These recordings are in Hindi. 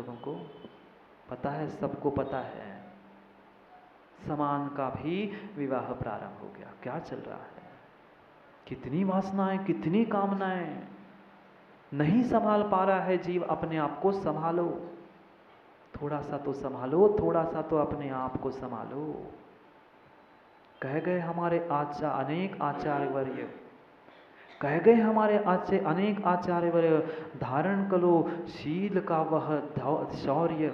लोगों को पता है, सबको पता है। समान का भी विवाह प्रारंभ हो गया। क्या चल रहा है? कितनी वासनाएं, कितनी कामनाएं। नहीं संभाल पा रहा है जीव, अपने आप को संभालो। थोड़ा सा तो संभालो, थोड़ा सा तो अपने आप को संभालो। कह गए हमारे अनेक आचार्यवर्य, कह गए हमारे अनेक आचार्यवर्य, धारण करो शील का वह शौर्य,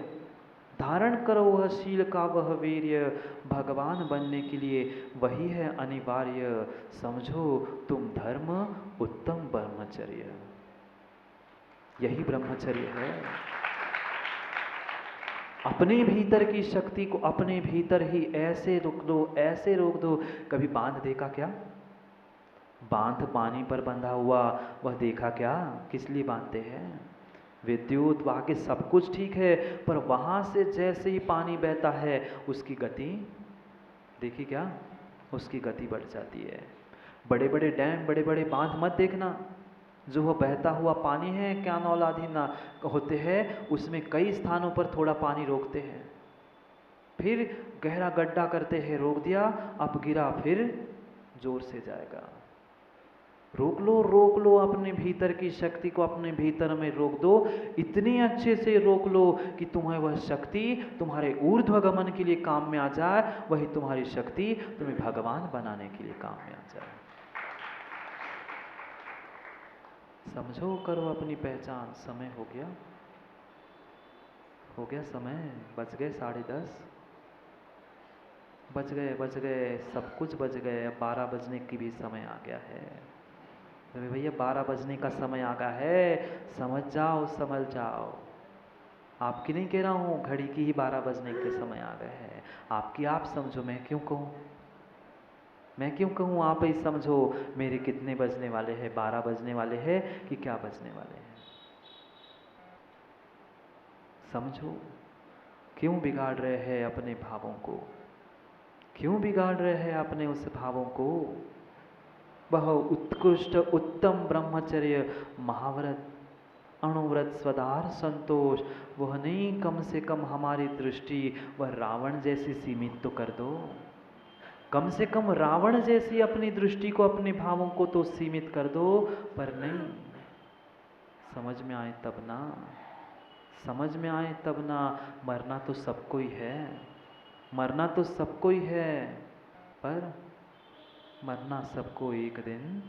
धारण करो वह शील का वह वीर्य, भगवान बनने के लिए वही है अनिवार्य। समझो तुम धर्म उत्तम ब्रह्मचर्य। यही ब्रह्मचर्य है। अपने भीतर की शक्ति को अपने भीतर ही ऐसे रोक दो, ऐसे रोक दो। कभी बांध देखा क्या? बांध पानी पर बंधा हुआ, वह देखा क्या? किस लिए बांधते हैं? विद्युत, वहाँ के सब कुछ ठीक है, पर वहाँ से जैसे ही पानी बहता है उसकी गति देखी क्या? उसकी गति बढ़ जाती है। बड़े बड़े डैम, बड़े बड़े बांध मत देखना। जो वह बहता हुआ पानी है, क्या नौलाधीन होते हैं, उसमें कई स्थानों पर थोड़ा पानी रोकते हैं, फिर गहरा गड्ढा करते हैं, रोक दिया, अब गिरा, फिर जोर से जाएगा। रोक लो, रोक लो, अपने भीतर की शक्ति को अपने भीतर में रोक दो। इतने अच्छे से रोक लो कि तुम्हें वह शक्ति तुम्हारे ऊर्ध्वगमन के लिए काम में आ जाए, वही तुम्हारी शक्ति तुम्हें भगवान बनाने के लिए काम में आ जाए। समझो, करो अपनी पहचान। समय हो गया, हो गया समय, बज गए 10:30, बज गए, सब कुछ बज गए। अब 12 बजने की भी समय आ गया है। तो भैया 12 बजने का समय आ गया है, समझ जाओ, समझ जाओ। आपकी नहीं कह रहा हूँ, घड़ी की ही 12 बजने के समय आ गए हैं। आपकी आप समझो, मैं क्यों कहूँ, मैं क्यों कहूँ, आप ही समझो। मेरे कितने बजने वाले हैं? 12 बजने वाले हैं कि क्या बजने वाले हैं? समझो, क्यों बिगाड़ रहे हैं अपने भावों को? क्यों बिगाड़ रहे हैं अपने उस भावों को? वह उत्कृष्ट उत्तम ब्रह्मचर्य, महाव्रत, अणुव्रत, स्वधार, संतोष, वह नहीं, कम से कम हमारी दृष्टि वह रावण जैसी सीमित तो कर दो। कम से कम रावण जैसी अपनी दृष्टि को, अपने भावों को तो सीमित कर दो। पर नहीं, समझ में आए तब ना, समझ में आए तब ना। मरना तो सबको ही है, मरना तो सबको ही है, पर मरना सबको एक दिन,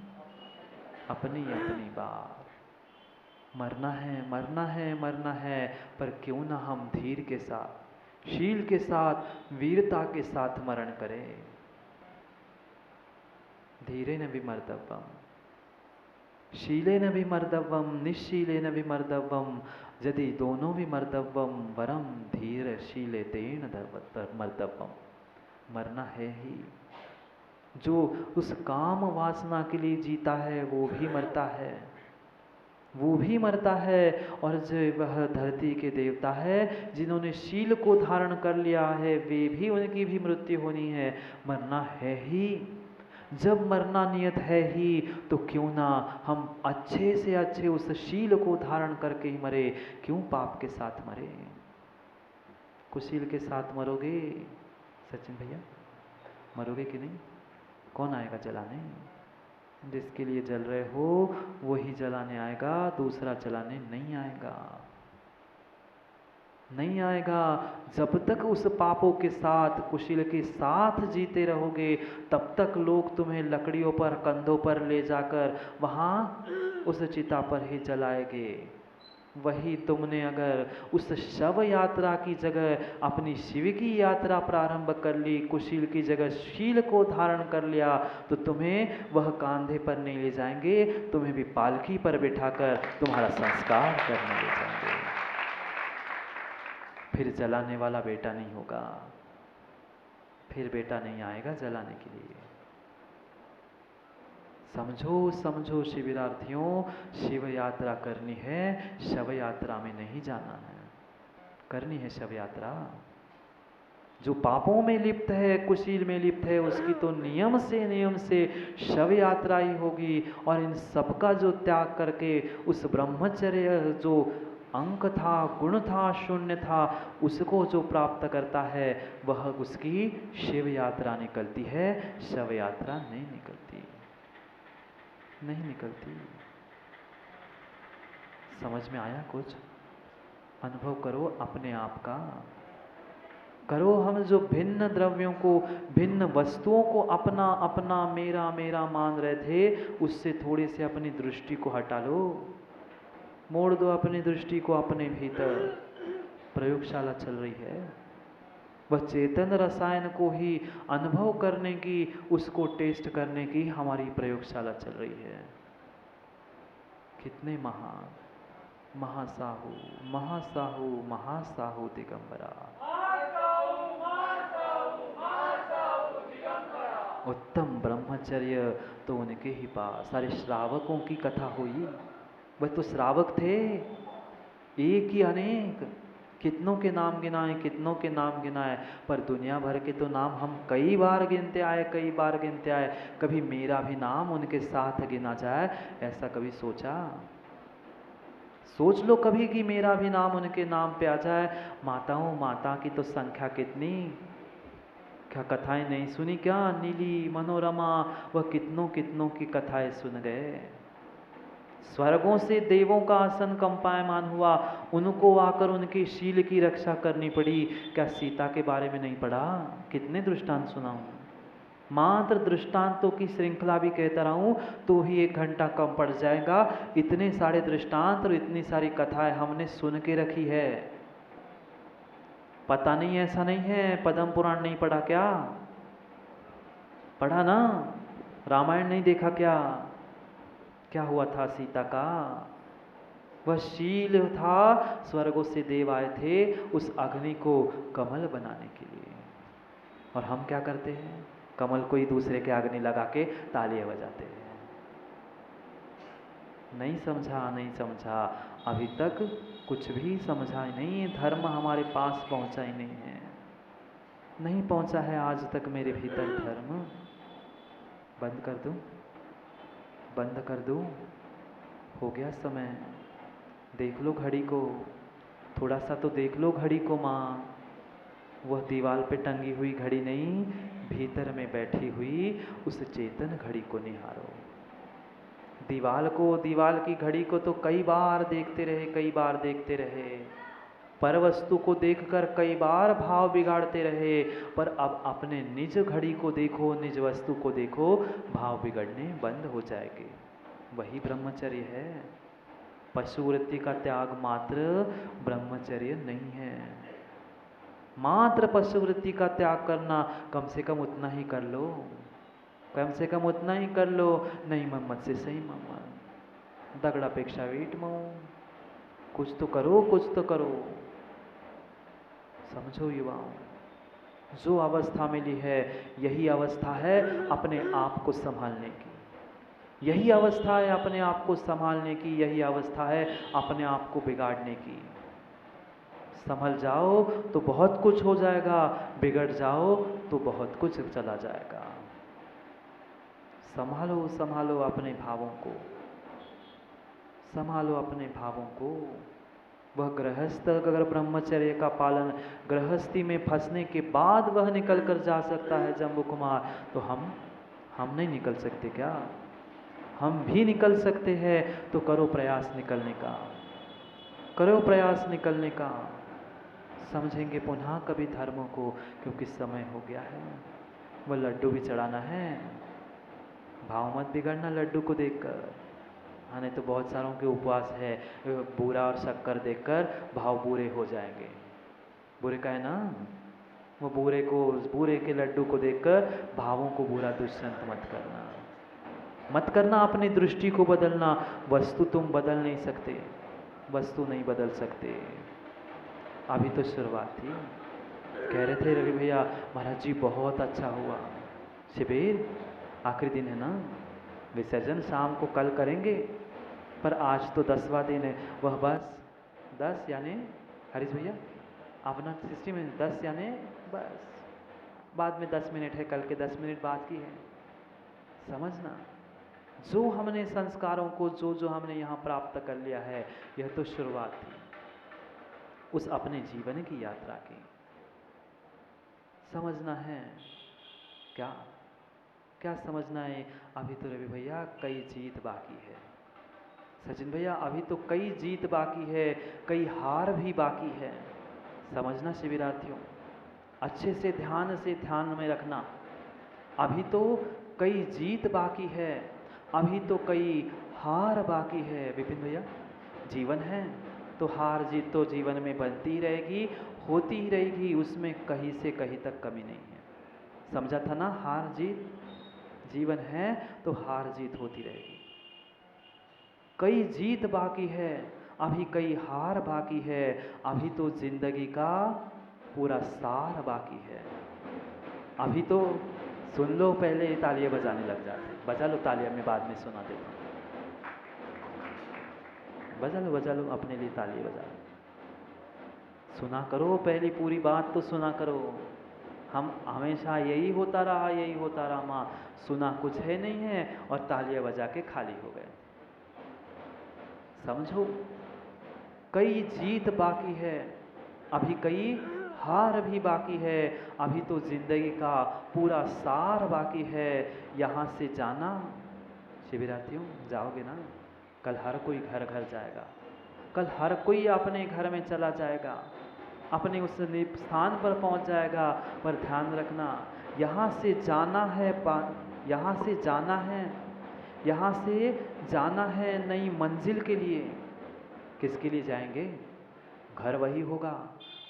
अपनी अपनी बार। मरना है, मरना है, मरना है, पर क्यों ना हम धीर के साथ, शील के साथ, वीरता के साथ मरण करें। धीरेन विमर्दव्यम, शीलेन विमर्दव्यम, निश्शीलेन विमर्दव्यम, यदि दोनों विमर्दव्यम, वरम धीर शीलेतेन मर्दव्यम। मरना है ही। जो उस काम वासना के लिए जीता है वो भी मरता है, वो भी मरता है। और जो वह धरती के देवता है, जिन्होंने शील को धारण कर लिया है, वे भी, उनकी भी मृत्यु होनी है। मरना है ही। जब मरना नियत है ही, तो क्यों ना हम अच्छे से अच्छे उस शील को धारण करके ही मरे। क्यों पाप के साथ मरे? कुशील के साथ मरोगे सचिन भैया? मरोगे कि नहीं? कौन आएगा जलाने? जिसके लिए जल रहे हो वही जलाने आएगा, दूसरा जलाने नहीं आएगा, नहीं आएगा। जब तक उस पापों के साथ, कुशील के साथ जीते रहोगे, तब तक लोग तुम्हें लकड़ियों पर, कंधों पर ले जाकर वहाँ उस चिता पर ही जलाएंगे। वही तुमने अगर उस शव यात्रा की जगह अपनी शिव की यात्रा प्रारंभ कर ली, कुशील की जगह शील को धारण कर लिया, तो तुम्हें वह कांधे पर नहीं ले जाएंगे, तुम्हें भी पालकी पर बिठाकर तुम्हारा संस्कार करने ले जाएंगे। फिर जलाने वाला बेटा नहीं होगा, फिर बेटा नहीं आएगा जलाने के लिए। समझो, समझो शिविरार्थियों, शिव यात्रा करनी है, शव यात्रा में नहीं जाना है। करनी है शव यात्रा। जो पापों में लिप्त है, कुशील में लिप्त है, उसकी तो नियम से शव यात्रा ही होगी। और इन सबका जो त्याग करके उस ब्रह्मचर्य, जो अंक था, गुण था, शून्य था, उसको जो प्राप्त करता है वह उसकी शिव यात्रा निकलती है, शव यात्रा नहीं निकलती, नहीं निकलती। समझ में आया कुछ? अनुभव करो अपने आप का, करो। हम जो भिन्न द्रव्यों को, भिन्न वस्तुओं को अपना अपना मेरा मेरा मान रहे थे, उससे थोड़े से अपनी दृष्टि को हटा लो, मोड़ दो अपनी दृष्टि को अपने भीतर। प्रयोगशाला चल रही है, वह चेतन रसायन को ही अनुभव करने की, उसको टेस्ट करने की हमारी प्रयोगशाला चल रही है। कितने महान महासाहु महासाहु महासाहु दिगंबरा, उत्तम ब्रह्मचर्य तो उनके ही पास। सारे श्रावकों की कथा हुई, वह तो श्रावक थे, एक ही अनेक, कितनों के नाम गिनाए, कितनों के नाम गिनाए, पर दुनिया भर के तो नाम हम कई बार गिनते आए, कई बार गिनते आए। कभी मेरा भी नाम उनके साथ गिना जाए, ऐसा कभी सोचा? सोच लो कभी कि मेरा भी नाम उनके नाम पे आ जाए। माताओं, माता की तो संख्या कितनी, क्या कथाएं नहीं सुनी क्या? नीली, मनोरमा, वह कितनों कितनों की कथाएं सुन गए। स्वर्गों से देवों का आसन कंपायमान हुआ, उनको आकर उनके शील की रक्षा करनी पड़ी। क्या सीता के बारे में नहीं पढ़ा? कितने दृष्टांत सुनाऊं? मात्र दृष्टांतों की श्रृंखला भी कहता रहूं तो ही 1 घंटा कम पड़ जाएगा। इतने सारे दृष्टांत और इतनी सारी कथाएं हमने सुन के रखी है। पता नहीं, ऐसा नहीं है पद्म पुराण नहीं पढ़ा क्या? पढ़ा ना? रामायण नहीं देखा क्या? क्या हुआ था सीता का? वह शील था, स्वर्गों से देव आए थे उस अग्नि को कमल बनाने के लिए। और हम क्या करते हैं? कमल को ही दूसरे के अग्नि लगा के तालियां बजाते हैं। नहीं समझा, नहीं समझा, अभी तक कुछ भी समझा ही नहीं। धर्म हमारे पास पहुंचा ही नहीं है, नहीं पहुंचा है आज तक मेरे भीतर धर्म। बंद कर दूं? बंद कर दूं? हो गया समय। देख लो घड़ी को, थोड़ा सा तो देख लो घड़ी को माँ। वह दीवार पे टंगी हुई घड़ी नहीं, भीतर में बैठी हुई उस चेतन घड़ी को निहारो। दीवार को, दीवार की घड़ी को तो कई बार देखते रहे, कई बार देखते रहे, पर वस्तु को देखकर कई बार भाव बिगाड़ते रहे, पर अब अपने निज घड़ी को देखो, निज वस्तु को देखो, भाव बिगड़ने बंद हो जाएंगे। वही ब्रह्मचर्य है। पशुवृत्ति का त्याग मात्र ब्रह्मचर्य नहीं है। मात्र पशुवृत्ति का त्याग करना, कम से कम उतना ही कर लो, कम से कम उतना ही कर लो। नहीं मोहम्मद से सही मोहम्मद, दगड़ापेक्षा वीट मऊ, कुछ तो करो, कुछ तो करो। समझो युवाओं, जो अवस्था मिली है यही अवस्था है अपने आप को संभालने की, यही अवस्था है अपने आप को संभालने की, यही अवस्था है अपने आप को बिगाड़ने की। संभल जाओ तो बहुत कुछ हो जाएगा, बिगड़ जाओ तो बहुत कुछ चला जाएगा। संभालो, संभालो अपने भावों को, संभालो अपने भावों को। वह गृहस्थ अगर ब्रह्मचर्य का पालन, गृहस्थी में फंसने के बाद वह निकल कर जा सकता है जम्बू कुमार, तो हम नहीं निकल सकते क्या? हम भी निकल सकते हैं, तो करो प्रयास निकलने का, करो प्रयास निकलने का। समझेंगे पुनः कभी धर्मों को, क्योंकि समय हो गया है। वह लड्डू भी चढ़ाना है, भाव मत बिगड़ना लड्डू को देखकर। हाँ, नहीं तो बहुत सारों के उपवास है, बूरा और शक्कर देखकर भाव बुरे हो जाएंगे। बुरे का है ना, वो बूरे के लड्डू को देखकर भावों को बुरा दुष्यंत मत करना, मत करना। अपनी दृष्टि को बदलना। वस्तु तुम बदल नहीं सकते, वस्तु नहीं बदल सकते। अभी तो शुरुआत थी। कह रहे थे रवि भैया, महाराज जी बहुत अच्छा हुआ शिविर, आखिरी दिन है ना, विसर्जन शाम को कल करेंगे, पर आज तो 10वां दिन है। वह बस 10 यानी हरीश भैया अपना सिस्टम में 10 यानी बस, बाद में 10 मिनट है, कल के 10 मिनट बाद की है। समझना, जो हमने संस्कारों को, जो हमने यहाँ प्राप्त कर लिया है, यह तो शुरुआत थी। उस अपने जीवन की यात्रा की। समझना है क्या? क्या समझना है? अभी तो रवि भैया कई जीत बाकी है, सचिन भैया अभी तो कई जीत बाकी है, कई हार भी बाकी है। समझना शिविरार्थियों, अच्छे से ध्यान में रखना। अभी तो कई जीत बाकी है, अभी तो कई हार बाकी है। विपिन भैया, जीवन है तो हार जीत तो जीवन में बनती ही रहेगी, होती ही रहेगी, उसमें कहीं से कहीं तक कमी नहीं है। समझा था ना? हार जीत जीवन है तो हार जीत होती रहेगी। कई जीत बाकी है, अभी कई हार बाकी है, अभी तो जिंदगी का पूरा सार बाकी है। अभी तो सुन लो, पहले तालियां बजाने लग जाते। बजा लो तालियां, मैं बाद में सुना देता हूँ। बजा लो अपने लिए तालियां बजा लो। सुना करो, पहली पूरी बात तो सुना करो। हम हमेशा यही होता रहा माँ, सुना कुछ है नहीं है और तालियां बजा के खाली हो गए। समझो, कई जीत बाकी है, अभी कई हार भी बाकी है, अभी तो जिंदगी का पूरा सार बाकी है। यहाँ से जाना शिविरार्थियों, जाओगे ना? कल हर कोई घर घर जाएगा, कल हर कोई अपने घर में चला जाएगा, अपने उस स्थान पर पहुंच जाएगा। पर ध्यान रखना, यहाँ से जाना है, यहाँ से जाना है, यहाँ से जाना है नई मंजिल के लिए। किसके लिए जाएंगे? घर वही होगा,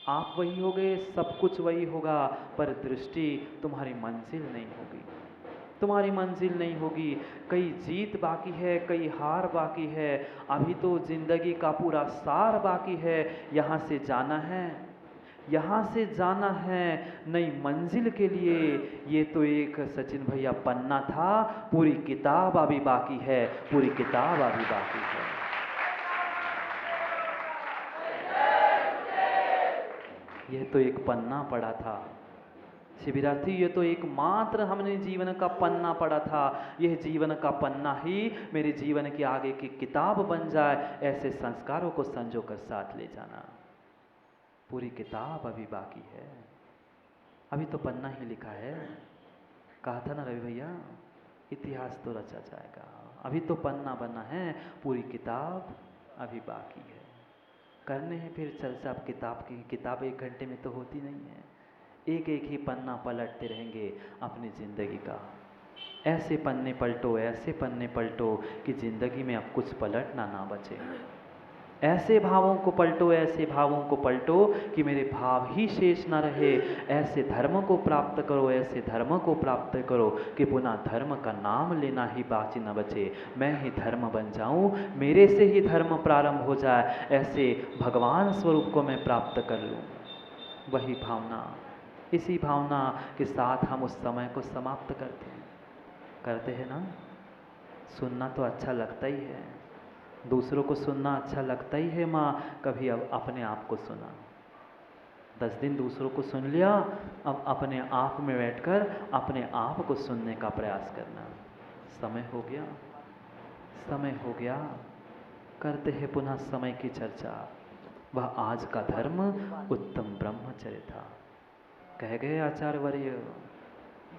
आप वही होगे, सब कुछ वही होगा, पर दृष्टि तुम्हारी मंजिल नहीं होगी, तुम्हारी मंजिल नहीं होगी। कई जीत बाकी है, कई हार बाकी है, अभी तो जिंदगी का पूरा सार बाकी है। यहाँ से जाना है, यहाँ से जाना है नई मंजिल के लिए। ये तो एक सचिन भैया पन्ना था, पूरी किताब अभी बाकी है, पूरी किताब अभी बाकी है। यह तो एक पन्ना पड़ा था शिविरार्थी, ये तो एकमात्र हमने जीवन का पन्ना पढ़ा था। यह जीवन का पन्ना ही मेरे जीवन के आगे की किताब बन जाए, ऐसे संस्कारों को संजो कर साथ ले जाना। पूरी किताब अभी बाकी है, अभी तो पन्ना ही लिखा है। कहा था ना रवि भैया, इतिहास तो रचा जाएगा, अभी तो पन्ना बना है, पूरी किताब अभी बाकी है। करने हैं फिर चर्चा किताब की। किताब एक घंटे में तो होती नहीं है, एक एक ही पन्ना पलटते रहेंगे अपनी ज़िंदगी का। ऐसे पन्ने पलटो, ऐसे पन्ने पलटो कि ज़िंदगी में अब कुछ पलटना ना बचे। ऐसे भावों को पलटो, ऐसे भावों को पलटो कि मेरे भाव ही शेष ना रहे। ऐसे धर्म को प्राप्त करो, ऐसे धर्म को प्राप्त करो कि पुनः धर्म का नाम लेना ही बाकी न बचे। मैं ही धर्म बन जाऊं, मेरे से ही धर्म प्रारंभ हो जाए, ऐसे भगवान स्वरूप को मैं प्राप्त कर लूं। वही भावना, इसी भावना के साथ हम उस समय को समाप्त करते हैं ना। सुनना तो अच्छा लगता ही है, दूसरों को सुनना अच्छा लगता ही है माँ। कभी अब अपने आप को सुना, 10 दिन दूसरों को सुन लिया, अब अपने आप में बैठकर अपने आप को सुनने का प्रयास करना। समय हो गया, समय हो गया, करते हैं पुनः समय की चर्चा। वह आज का धर्म उत्तम ब्रह्मचर्य था। कह गए आचार्य वर्य,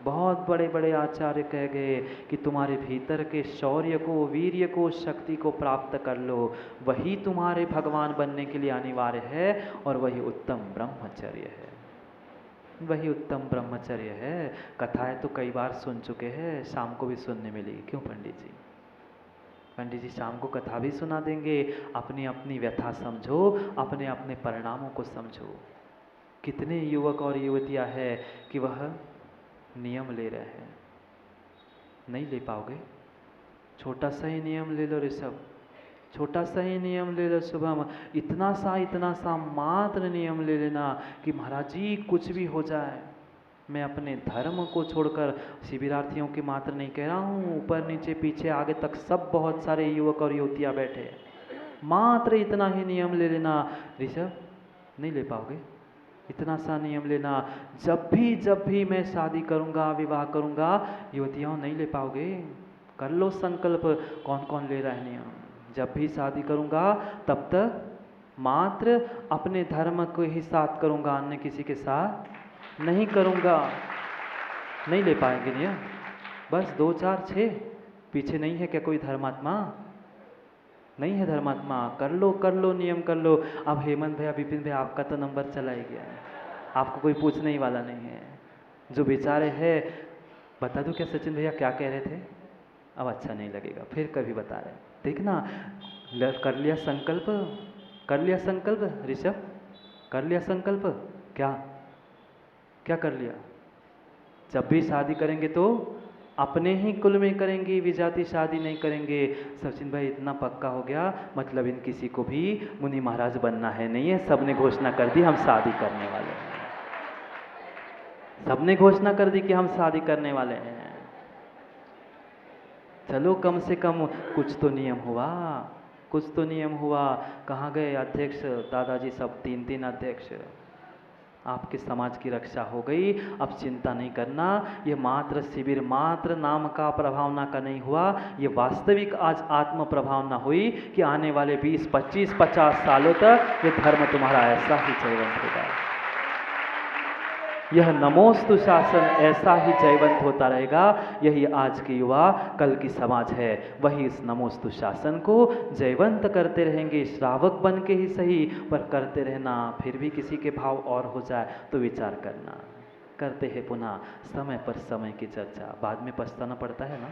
बहुत बड़े बड़े आचार्य कह गए कि तुम्हारे भीतर के शौर्य को, वीर्य को, शक्ति को प्राप्त कर लो, वही तुम्हारे भगवान बनने के लिए अनिवार्य है, और वही उत्तम ब्रह्मचर्य है, वही उत्तम ब्रह्मचर्य है। कथाएं तो कई बार सुन चुके हैं, शाम को भी सुनने मिलेगी। क्यों पंडित जी? पंडित जी शाम को कथा भी सुना देंगे। अपनी अपनी व्यथा समझो, अपने अपने परिणामों को समझो। कितने युवक और युवतियां हैं कि वह नियम ले रहे हैं, नहीं ले पाओगे। छोटा सा ही नियम ले लो ऋषभ, छोटा सा ही नियम ले लो शुभम, इतना सा मात्र नियम ले लेना कि महाराज जी कुछ भी हो जाए, मैं अपने धर्म को छोड़कर, शिविरार्थियों के मात्र नहीं कह रहा हूँ, ऊपर नीचे पीछे आगे तक सब बहुत सारे युवक और युवतियाँ बैठे हैं, मात्र इतना ही नियम ले लेना। ऋषभ नहीं ले पाओगे, इतना सा नियम लेना, जब भी मैं शादी करूँगा, विवाह करूँगा, युवतियों नहीं ले पाओगे। कर लो संकल्प, कौन कौन ले रहा है नियम। जब भी शादी करूँगा तब तक मात्र अपने धर्म को ही साथ करूँगा, अन्य किसी के साथ नहीं करूँगा। नहीं ले पाएंगे नियम। बस 2 4 6 पीछे नहीं है क्या कोई धर्मात्मा? नहीं है धर्मात्मा। कर लो नियम कर लो। अब हेमंत भैया, विपिन भैया, आपका तो नंबर चला ही गया है, आपको कोई पूछने ही वाला नहीं है। जो बेचारे है, बता दूं क्या सचिन भैया क्या कह रहे थे? अब अच्छा नहीं लगेगा, फिर कभी बता रहे। देखना, कर लिया संकल्प, कर लिया संकल्प ऋषभ, कर लिया संकल्प। क्या क्या कर लिया? जब भी शादी करेंगे तो अपने ही कुल में करेंगे, विजाति शादी नहीं करेंगे। सचिन भाई इतना पक्का हो गया, मतलब इन किसी को भी मुनि महाराज बनना है नहीं है, सबने घोषणा कर दी हम शादी करने वाले हैं। सबने घोषणा कर दी कि हम शादी करने वाले हैं। चलो कम से कम कुछ तो नियम हुआ, कुछ तो नियम हुआ। कहाँ गए अध्यक्ष दादाजी सब? 3 अध्यक्ष। आपके समाज की रक्षा हो गई, अब चिंता नहीं करना। ये मात्र शिविर, मात्र नाम का प्रभावना का नहीं हुआ, ये वास्तविक आज आत्म प्रभावना हुई कि आने वाले 20 25 50 सालों तक ये धर्म तुम्हारा ऐसा ही जयवंत होगा। यह नमोस्तु शासन ऐसा ही जयवंत होता रहेगा। यही आज के युवा, कल की समाज है। वही इस नमोस्तु शासन को जयवंत करते रहेंगे, श्रावक बन के ही सही, पर करते रहना। फिर भी किसी के भाव और हो जाए तो विचार करना। करते हैं पुनः समय पर समय की चर्चा। बाद में पछताना पड़ता है ना,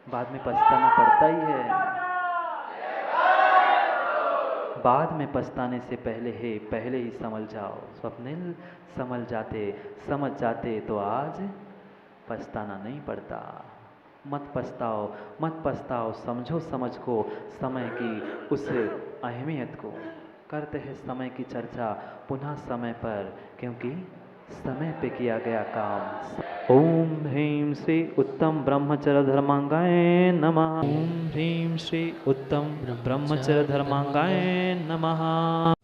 बाद में पछताना पड़ता ही है। बाद में पछताने से पहले ही समझ जाओ। स्वप्निल, समझ जाते तो आज पछताना नहीं पड़ता। मत पछताओ, समझो समझ को, समय की उस अहमियत को। करते हैं समय की चर्चा पुनः समय पर, क्योंकि समय पे किया गया काम। ओम ह्रीं श्री उत्तम ब्रह्मचर्य धर्मांगाय नमः। ओम ह्रीं श्री उत्तम ब्रह्मचर्य धर्मांगाय नमः।